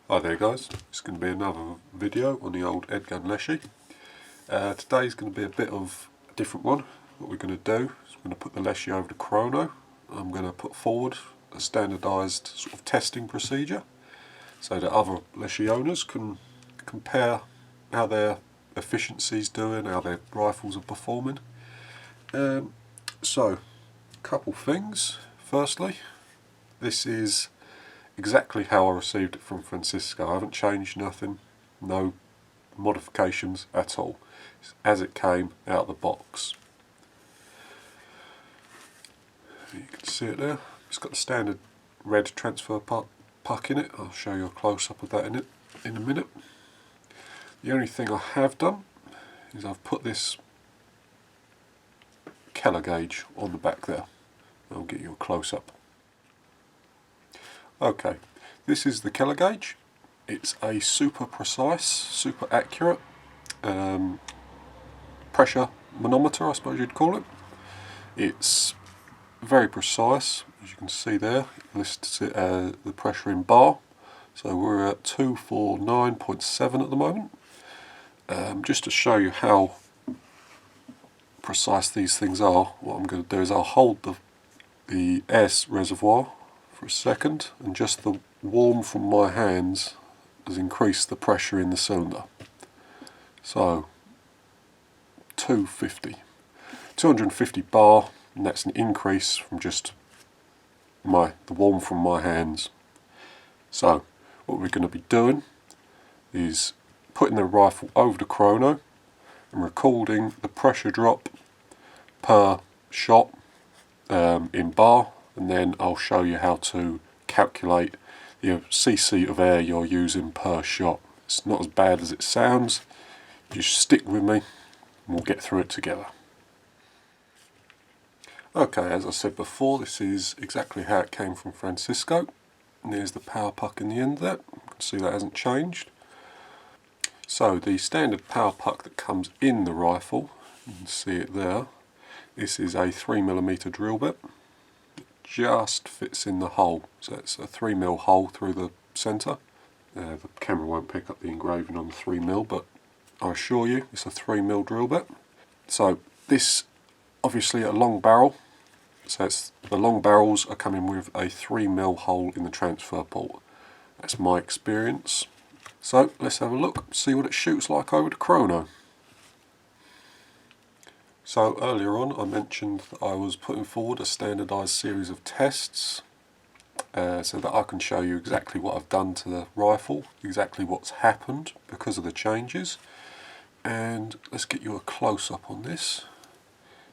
Hi there guys, it's going to be another video on the old Edgun Leshiy. Today's going to be a bit of a different one. What we're going to do is we're going to put the Leshiy over to Chrono. I'm going to put forward a standardised sort of testing procedure so that other Leshiy owners can compare how their efficiency's doing, how their rifles are performing. So, a couple things. Firstly, this is exactly how I received it from Francisco. I haven't changed nothing, no modifications at all. It's as it came out of the box. You can see it there. It's got the standard red transfer puck in it. I'll show you a close-up of that in a minute. The only thing I have done is I've put this Keller gauge on the back there. I'll get you a close-up. Okay, this is the Keller gauge. It's a super precise, super accurate pressure manometer, I suppose you'd call it. It's very precise, as you can see there. It lists it, the pressure in bar. So we're at 249.7 at the moment. Just to show you how precise these things are, what I'm going to do is I'll hold the air reservoir for a second, and just the warm from my hands has increased the pressure in the cylinder. So 250 bar, and that's an increase from just the warm from my hands. So what we're going to be doing is putting the rifle over the chrono and recording the pressure drop per shot in bar, and then I'll show you how to calculate the cc of air you're using per shot. It's not as bad as it sounds. Just stick with me and we'll get through it together. Okay, as I said before, this is exactly how it came from Francisco. And there's the power puck in the end there. You can see that hasn't changed. So the standard power puck that comes in the rifle, you can see it there. This is a 3mm drill bit. Just fits in the hole, so it's a 3mm hole through the centre. The camera won't pick up the engraving on the 3mm, but I assure you it's a 3mm drill bit. So this, obviously a long barrel, so the long barrels are coming with a 3mm hole in the transfer port. That's my experience. So let's have a look, see what it shoots like over the chrono. So earlier on I mentioned that I was putting forward a standardised series of tests so that I can show you exactly what I've done to the rifle, exactly what's happened because of the changes. And let's get you a close-up on this.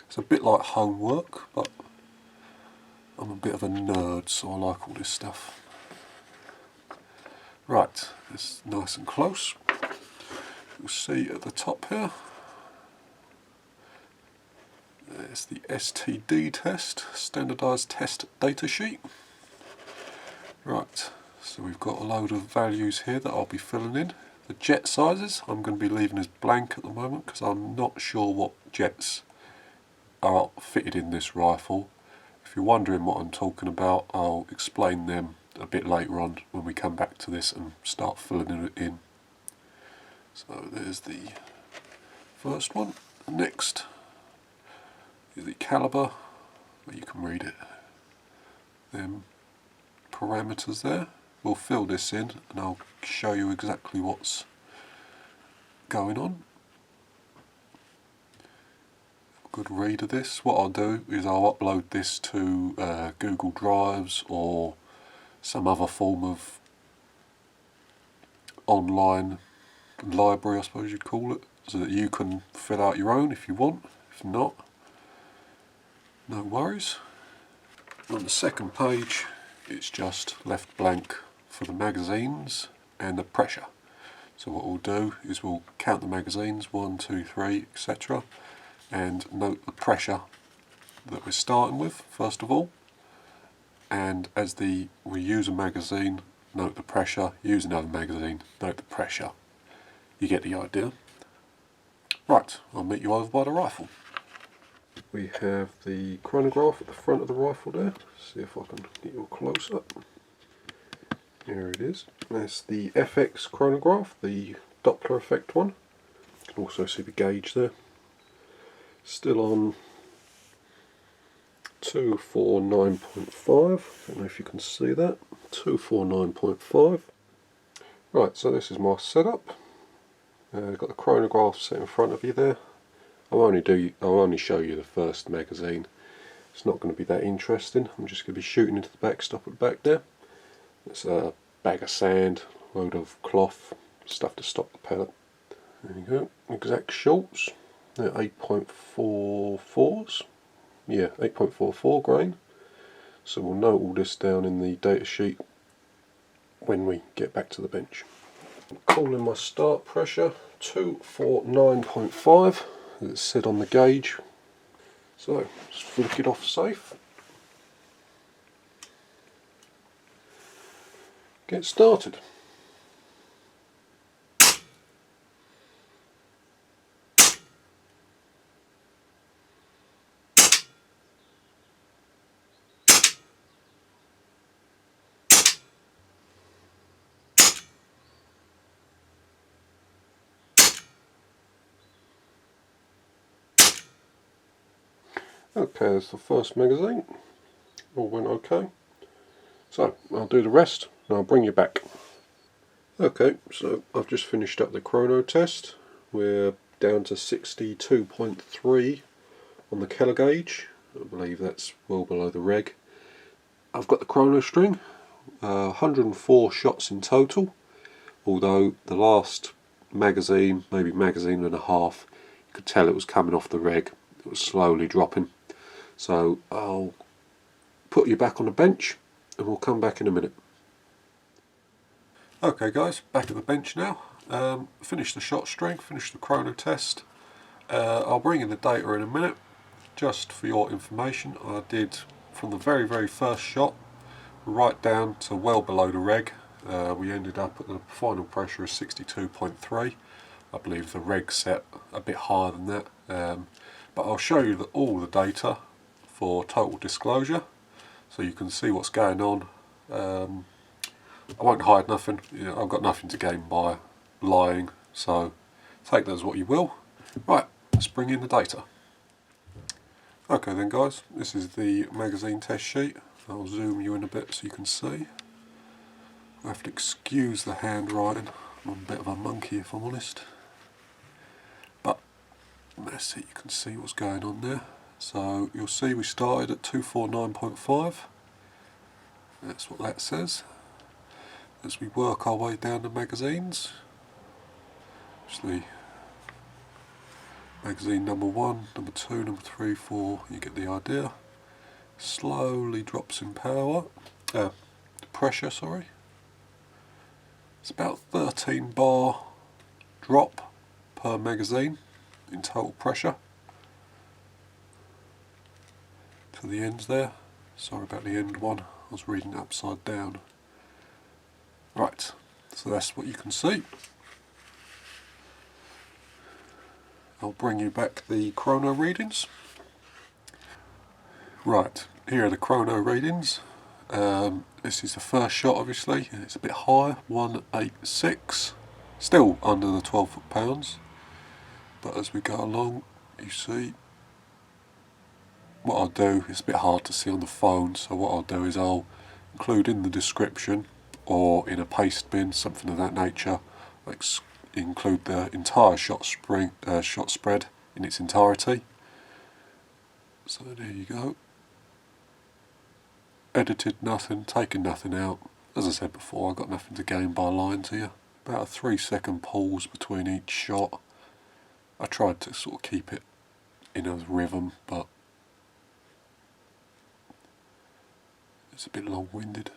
It's a bit like homework, but I'm a bit of a nerd, so I like all this stuff. Right, it's nice and close. You'll see at the top here, there's the STD test, standardised test data sheet. Right, so we've got a load of values here that I'll be filling in. The jet sizes I'm going to be leaving as blank at the moment because I'm not sure what jets are fitted in this rifle. If you're wondering what I'm talking about, I'll explain them a bit later on when we come back to this and start filling it in. So there's the first one. Next is the caliber, where you can read it. Them parameters there. We'll fill this in and I'll show you exactly what's going on. Good read of this. What I'll do is I'll upload this to Google Drives or some other form of online library, I suppose you'd call it, so that you can fill out your own if you want. If not, no worries. On the second page, it's just left blank for the magazines and the pressure. So what we'll do is we'll count the magazines, 1, 2, 3, etc. and note the pressure that we're starting with, first of all. And as we use a magazine, note the pressure, use another magazine, note the pressure. You get the idea. Right, I'll meet you over by the rifle. We have the chronograph at the front of the rifle there. See if I can get you a close up. Here it is. That's the FX chronograph, the Doppler effect one. You can also see the gauge there. Still on 249.5. I don't know if you can see that. 249.5. Right, so this is my setup. I've got the chronograph set in front of you there. I'll only show you the first magazine. It's not going to be that interesting. I'm just going to be shooting into the backstop at the back there. It's a bag of sand, load of cloth, stuff to stop the pellet. There you go. Exact shorts. They're 8.44s. Yeah, 8.44 grain. So we'll note all this down in the data sheet when we get back to the bench. Calling my start pressure 249.5, as it said on the gauge. So let's flick it off safe. Get started. Okay, that's the first magazine. All went okay. So I'll do the rest and I'll bring you back. Okay, so I've just finished up the chrono test. We're down to 62.3 on the Keller gauge. I believe that's well below the reg. I've got the chrono string, 104 shots in total, although the last magazine, maybe magazine and a half, you could tell it was coming off the reg. It was slowly dropping. So I'll put you back on the bench and we'll come back in a minute. Okay guys, back at the bench now. Finished the shot string, finished the chrono test. I'll bring in the data in a minute. Just for your information, I did from the very first shot right down to well below the reg. We ended up at the final pressure of 62.3. I believe the reg set a bit higher than that. But I'll show you all the data for total disclosure, so you can see what's going on. I won't hide nothing. You know, I've got nothing to gain by lying, so take that as what you will. Right, let's bring in the data. Okay then guys, this is the magazine test sheet. I'll zoom you in a bit so you can see. I have to excuse the handwriting. I'm a bit of a monkey if I'm honest. But let's see, you can see what's going on there. So you'll see we started at 249.5. That's what that says. As we work our way down the magazines, actually magazine number 1, number 2, number 3, 4, you get the idea. Slowly drops in pressure, sorry. It's about 13 bar drop per magazine in total pressure. To the ends there. Sorry about the end one, I was reading it upside down. Right, so that's what you can see. I'll bring you back the chrono readings. Right, here are the chrono readings. This is the first shot obviously, it's a bit higher, 186. Still under the 12 foot-pounds. But as we go along, you see, what I'll do, it's a bit hard to see on the phone, so what I'll do is I'll include in the description or in a paste bin, something of that nature, like include the entire shot spread in its entirety. So there you go. Edited nothing, taken nothing out. As I said before, I've got nothing to gain by lying to you. About a 3-second pause between each shot. I tried to sort of keep it in a rhythm, but it's a bit long-winded.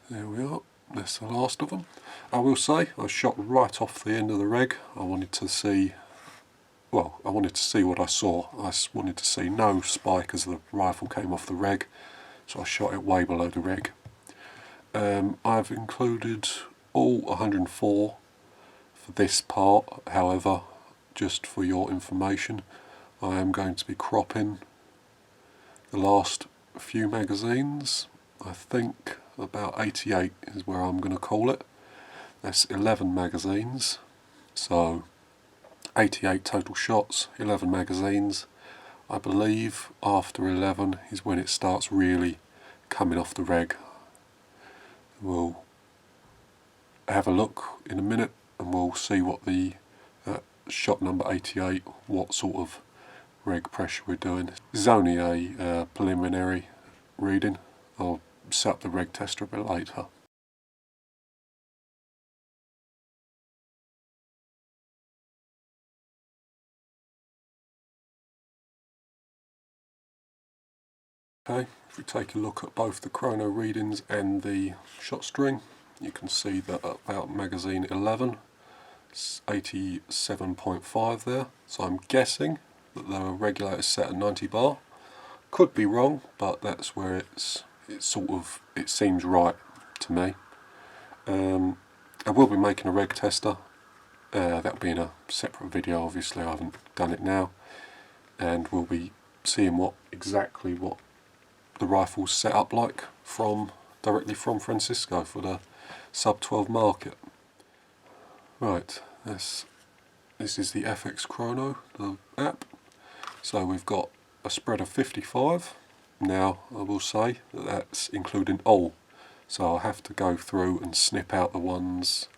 There we are, that's the last of them. I will say, I shot right off the end of the reg. I wanted to see what I saw. I wanted to see no spike as the rifle came off the reg, so I shot it way below the reg. I've included all 104 for this part, however, just for your information, I am going to be cropping the last few magazines I think about 88 is where I'm going to call it. That's 11 magazines, so 88 total shots, 11 magazines. I believe after 11 is when it starts really coming off the reg. We'll have a look in a minute and we'll see what the shot number 88, what sort of reg pressure we're doing. This is only a preliminary reading. I'll set up the reg tester a bit later. Okay, if we take a look at both the chrono readings and the shot string, you can see that at about magazine 11, it's 87.5 there. So I'm guessing that the regulator's set at 90 bar. Could be wrong, but that's where it seems right to me. I will be making a reg tester. That'll be in a separate video, obviously I haven't done it now. And we'll be seeing exactly what the rifle's set up like directly from Francisco for the sub 12 market. Right, this is the FX Chrono, the app. So we've got a spread of 55. Now I will say that that's including all. So I'll have to go through and snip out the ones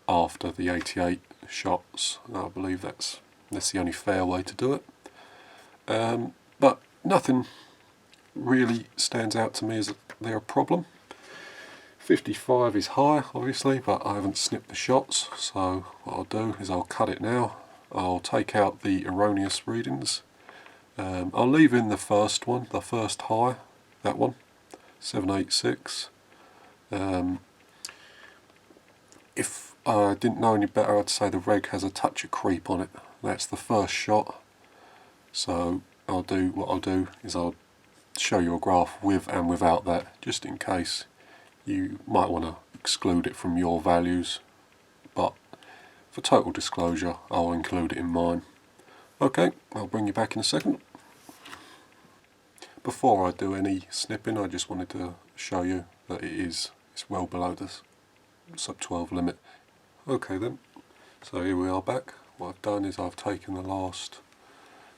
after the 88 shots. I believe that's the only fair way to do it. But nothing really stands out to me as they're a problem. 55 is high, obviously, but I haven't snipped the shots, so what I'll do is I'll cut it now. I'll take out the erroneous readings. I'll leave in the first one, the first high, that one, 786. If I didn't know any better, I'd say the reg has a touch of creep on it. That's the first shot. So what I'll do is I'll show you a graph with and without that, just in case you might want to exclude it from your values, but for total disclosure I'll include it in mine. Okay, I'll bring you back in a second. Before I do any snipping, I just wanted to show you that it's well below this sub 12 limit. Okay then, so here we are back. What I've done is I've taken the last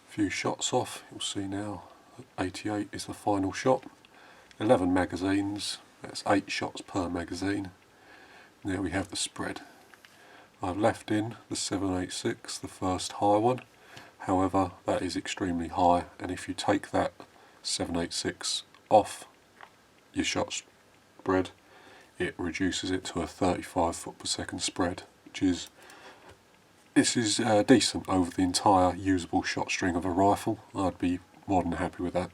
few shots off. You'll see now 88 is the final shot. 11 magazines, that's 8 shots per magazine. Now we have the spread. I've left in the 786, the first high one. However, that is extremely high, and if you take that 786 off your shot spread, it reduces it to a 35 foot per second spread, which is decent over the entire usable shot string of a rifle. I'd be more than happy with that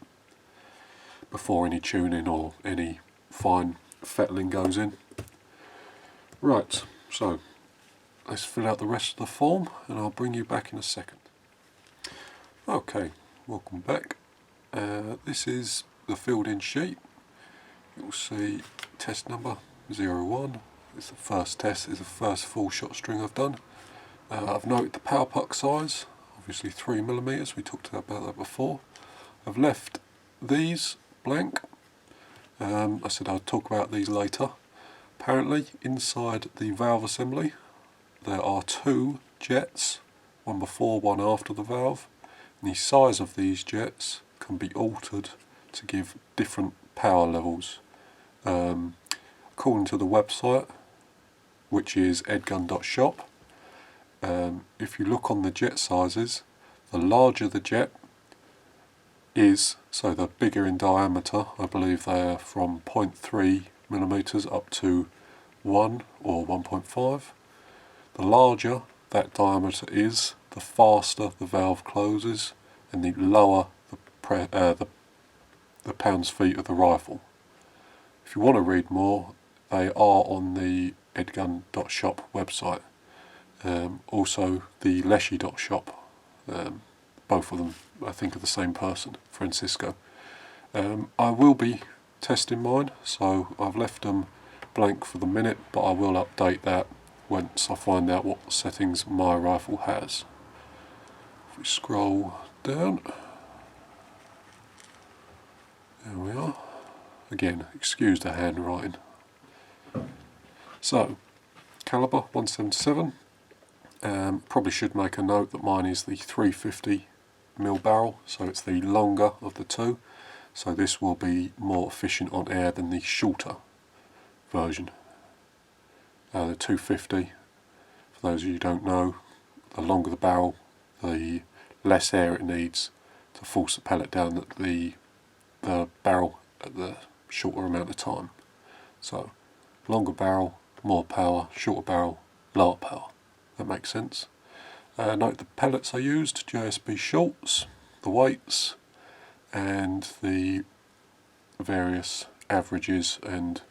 before any tuning or any fine fettling goes in. Right, so let's fill out the rest of the form and I'll bring you back in a second. Okay, welcome back. This is the filled-in sheet. You'll see test number 01. It's the first test, it's the first full shot string I've done. I've noted the power puck size, obviously 3mm, we talked about that before. I've left these blank. I said I'd talk about these later. Apparently inside the valve assembly there are 2 jets, one before, one after the valve. And the size of these jets can be altered to give different power levels. According to the website, which is edgun.shop, if you look on the jet sizes, the larger the jet is, so the bigger in diameter, I believe they are from 0.3mm up to 1 or 1.5. The larger that diameter is, the faster the valve closes and the lower the pounds-feet of the rifle. If you want to read more, they are on the edgun.shop website. Also the Leshiy.shop, both of them I think are the same person, Francisco. I will be testing mine, so I've left them blank for the minute, but I will update that once I find out what settings my rifle has. If we scroll down, there we are. Again, excuse the handwriting. So, calibre 177. Probably should make a note that mine is the 350mm barrel, so it's the longer of the two. So this will be more efficient on air than the shorter version. The 250, for those of you who don't know, the longer the barrel, the less air it needs to force the pellet down the barrel at the shorter amount of time. So, longer barrel, more power, shorter barrel, lower power. That makes sense. Note the pellets I used, JSB Schultz, the weights, and the various averages and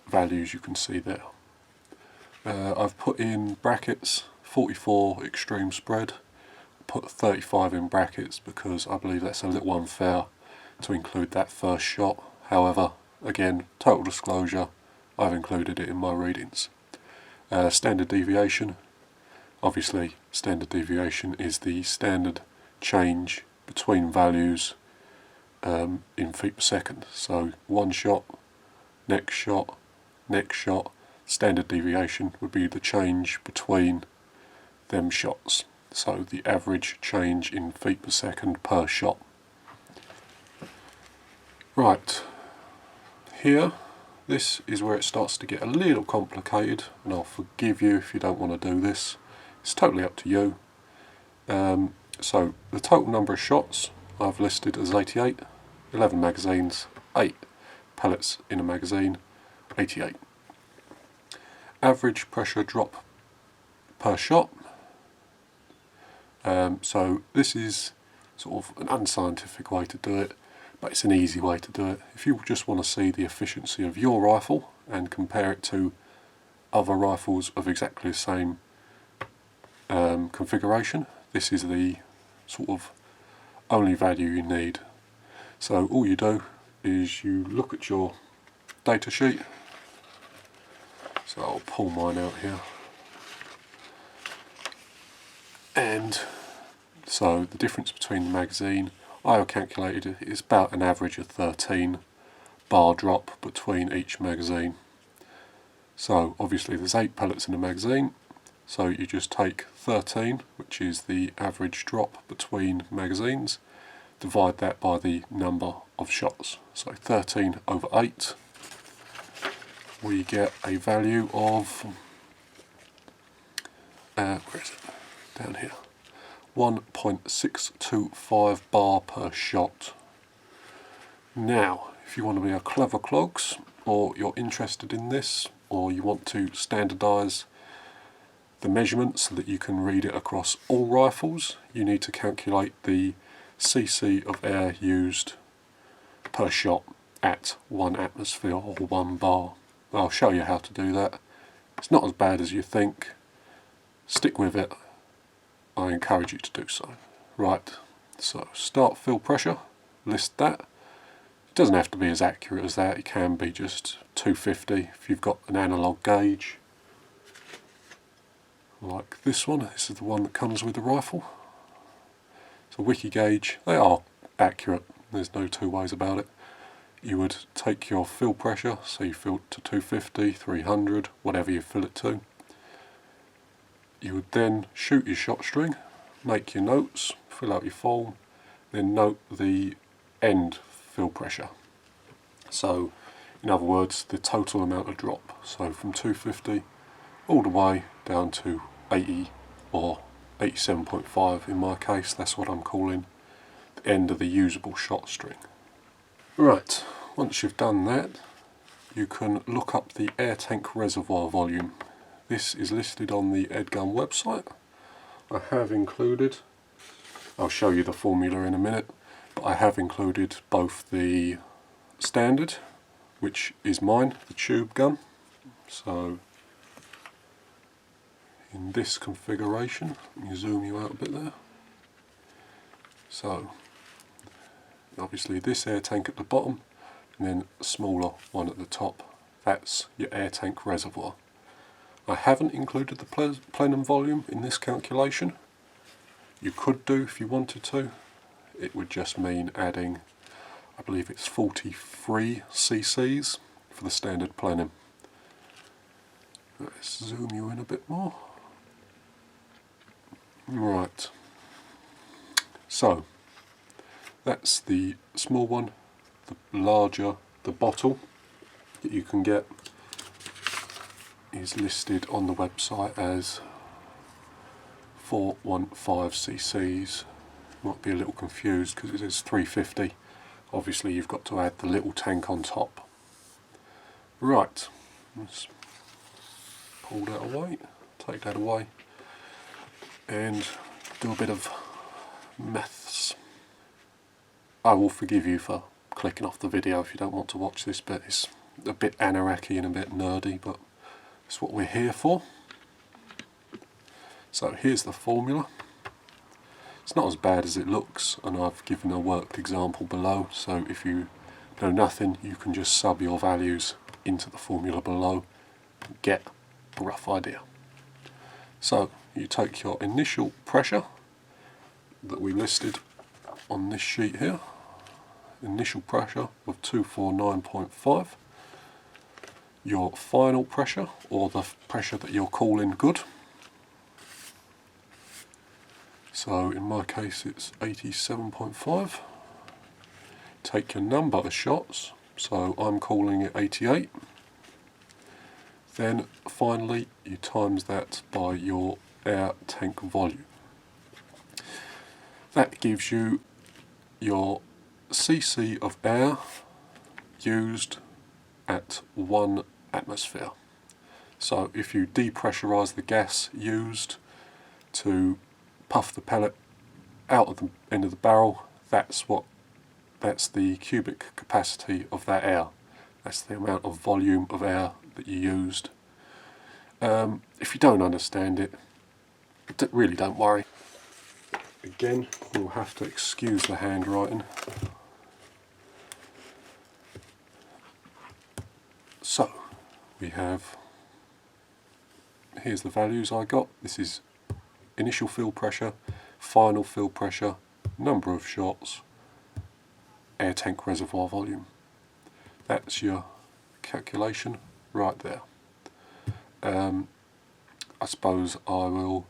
values you can see there. I've put in brackets 44 extreme spread, put 35 in brackets because I believe that's a little unfair to include that first shot. However, again, total disclosure, I've included it in my readings. Standard deviation, obviously standard deviation is the standard change between values in feet per second. So one shot, next shot, next shot, standard deviation would be the change between them shots. So the average change in feet per second per shot. Right, here, this is where it starts to get a little complicated, and I'll forgive you if you don't want to do this. It's totally up to you. So the total number of shots I've listed as 88, 11 magazines, 8 pellets in a magazine, 88. Average pressure drop per shot. So this is sort of an unscientific way to do it, but it's an easy way to do it. If you just want to see the efficiency of your rifle and compare it to other rifles of exactly the same configuration, this is the sort of only value you need. So all you do is you look at your data sheet. So I'll pull mine out here. And so the difference between the magazine, I calculated it is about an average of 13 bar drop between each magazine. So obviously there's 8 pellets in a magazine, so you just take 13, which is the average drop between magazines, divide that by the number of shots. So 13 over 8, we get a value of, where is it? Down here. 1.625 bar per shot. Now, if you want to be a clever clogs, or you're interested in this, or you want to standardise the measurements so that you can read it across all rifles, you need to calculate the cc of air used per shot at 1 atmosphere or 1 bar. I'll show you how to do that. It's not as bad as you think. Stick with it. I encourage you to do so. Right, so start fill pressure, list that. It doesn't have to be as accurate as that, it can be just 250 if you've got an analogue gauge. Like this one, this is the one that comes with the rifle. It's a wiki gauge, they are accurate, there's no two ways about it. You would take your fill pressure, so you fill it to 250, 300, whatever you fill it to. You would then shoot your shot string, make your notes, fill out your form, then note the end fill pressure. So, in other words, the total amount of drop. So from 250 all the way down to 80 or 87.5 in my case, that's what I'm calling the end of the usable shot string. Right, once you've done that, you can look up the air tank reservoir volume. This is listed on the Edgun website. I have included, I'll show you the formula in a minute, but I have included both the standard, which is mine, the tube gun. So in this configuration, let me zoom you out a bit there. So obviously this air tank at the bottom, and then a smaller one at the top. That's your air tank reservoir. I haven't included the plenum volume in this calculation. You could do if you wanted to. It would just mean adding I believe it's 43 cc's for the standard Plenum. Let's zoom you in a bit more. Right, so that's the small one. The larger, the bottle that you can get is listed on the website as 415 cc's. Might be a little confused because it says 350. Obviously you've got to add the little tank on top. Right, let's pull that away, take that away, and do a bit of maths. I will forgive you for clicking off the video if you don't want to watch this bit. It's a bit anarchy and a bit nerdy, but it's what we're here for. So here's the formula. It's not as bad as it looks, and I've given a worked example below, so if you know nothing you can just sub your values into the formula below and get a rough idea. So you take your initial pressure that we listed on this sheet here, initial pressure of 249.5, your final pressure, or the pressure that you're calling good. So in my case it's 87.5. Take your number of shots, so I'm calling it 88. Then finally you times that by your air tank volume. That gives you your cc of air used at 1 atmosphere. So if you depressurize the gas used to puff the pellet out of the end of the barrel, that's the cubic capacity of that air. That's the amount of volume of air that you used. If you don't understand it, really don't worry. Again, you'll have to excuse the handwriting. So, we have, here's the values I got. This is initial fill pressure, final fill pressure, number of shots, air tank reservoir volume. That's your calculation right there. I suppose I will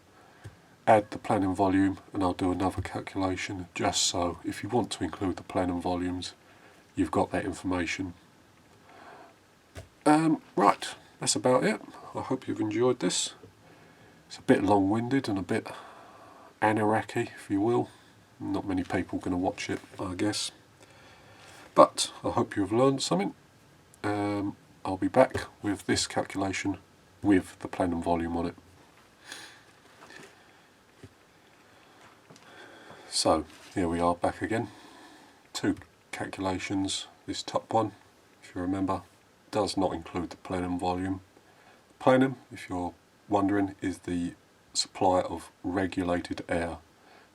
add the Plenum volume and I'll do another calculation just so if you want to include the Plenum volumes you've got that information. Right, that's about it. I hope you've enjoyed this. It's a bit long-winded and a bit anarchy, if you will. Not many people are going to watch it, I guess. But I hope you've learned something. I'll be back with this calculation with the Plenum volume on it. So here we are back again. Two calculations. This top one, if you remember, does not include the Plenum volume. Plenum, if you're wondering, is the supply of regulated air.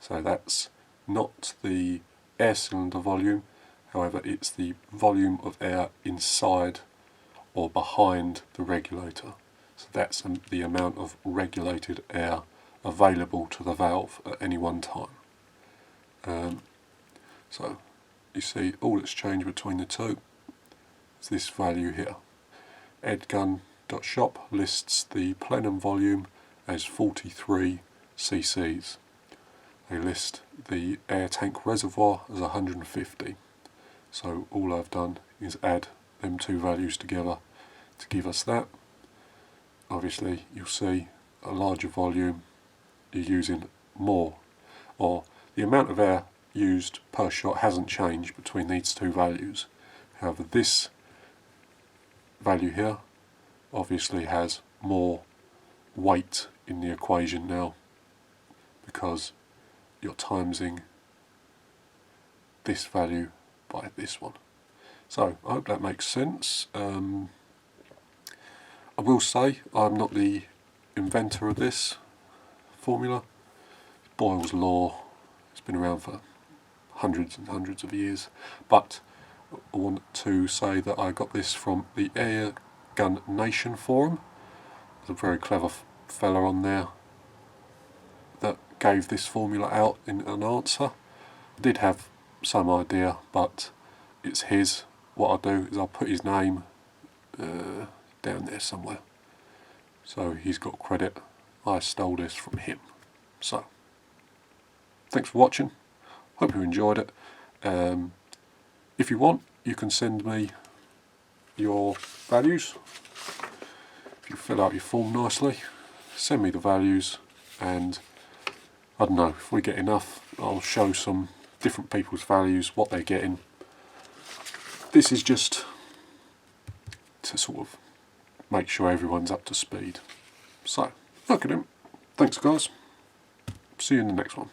So that's not the air cylinder volume, however it's the volume of air inside or behind the regulator. So that's the amount of regulated air available to the valve at any one time. So you see all that's changed between the two is this value here. edgun.shop lists the Plenum volume as 43 cc's. They list the air tank reservoir as 150. So all I've done is add them two values together to give us that. Obviously you'll see a larger volume, you're using more, or the amount of air used per shot hasn't changed between these two values. However, this value here obviously has more weight in the equation now because you're timesing this value by this one. So I hope that makes sense. I will say I'm not the inventor of this formula. Boyle's law, it's been around for hundreds and hundreds of years, but I want to say that I got this from the Air Gun Nation forum. There's a very clever fella on there that gave this formula out in an answer. I did have some idea, but it's his, what I'll do is I'll put his name down there somewhere. So he's got credit. I stole this from him. So, thanks for watching. Hope you enjoyed it. If you want, you can send me your values. If you fill out your form nicely, send me the values, and I don't know, if we get enough, I'll show some different people's values, what they're getting. This is just to sort of make sure everyone's up to speed. So, okay then. Thanks guys. See you in the next one.